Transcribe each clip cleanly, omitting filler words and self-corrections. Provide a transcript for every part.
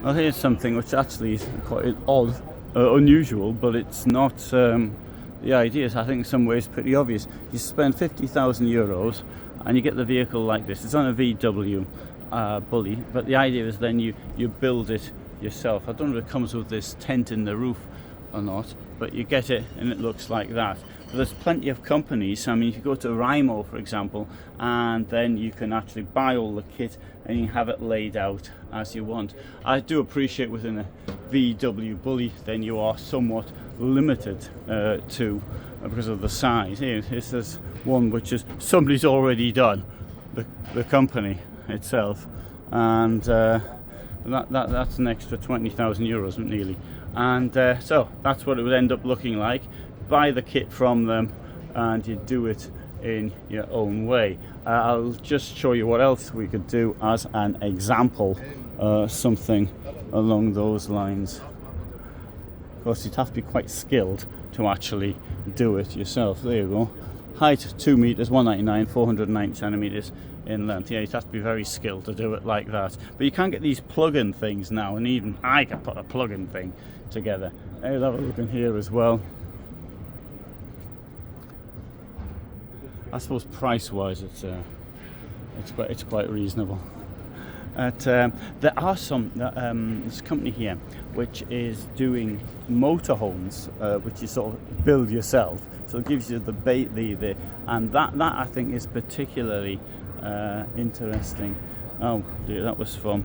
Well, here's something which actually is quite odd, unusual, but it's not. The idea is, I think, in some ways pretty obvious. You spend €50,000 and you get the vehicle like this. It's on a VW bully, but the idea is then you build it yourself. I don't know if it comes with this tent in the roof or not, but you get it and it looks like that. But there's plenty of companies. I mean, if you go to Renault, for example, and then you can actually buy all the kit and you have it laid out as you want. I do appreciate within a VW bully, then you are somewhat limited to because of the size. Here, this is one which is somebody's already done, the company itself, and that's an extra €20,000 nearly. And so that's what it would end up looking like. Buy the kit from them and you do it in your own way. I'll just show you what else we could do as an example, something along those lines. Of course, you'd have to be quite skilled to actually do it yourself. There you go. Height 2 meters, 199, 490 centimeters in length. Yeah, you'd have to be very skilled to do it like that. But you can get these plug-in things now, and even I can put a plug-in thing together. I'll have a look in here as well. I suppose price-wise, it's quite reasonable. There are some. There's a company here which is doing motorhomes, which you sort of build yourself. So it gives you the and that I think is particularly interesting. Oh dear, that was from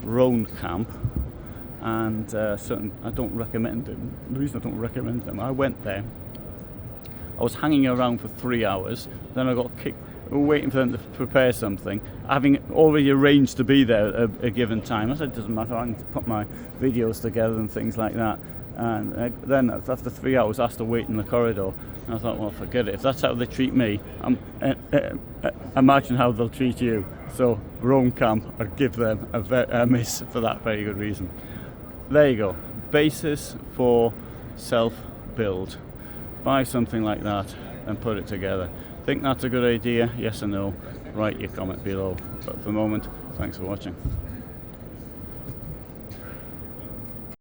Wavecamper, and certain I don't recommend them. The reason I don't recommend them, I went there. I was hanging around for 3 hours. Then I got kicked. Waiting for them to prepare something, having already arranged to be there at a given time. I said, it doesn't matter, I can put my videos together and things like that. And then after 3 hours I had to wait in the corridor, and I thought, well, forget it. If that's how they treat me, imagine how they'll treat you. So Wavecamper, I'd give them a miss for that very good reason. There you go, basis for self-build. Buy something like that and put it together. Think that's a good idea? Yes or no? Write your comment below. But for the moment, thanks for watching.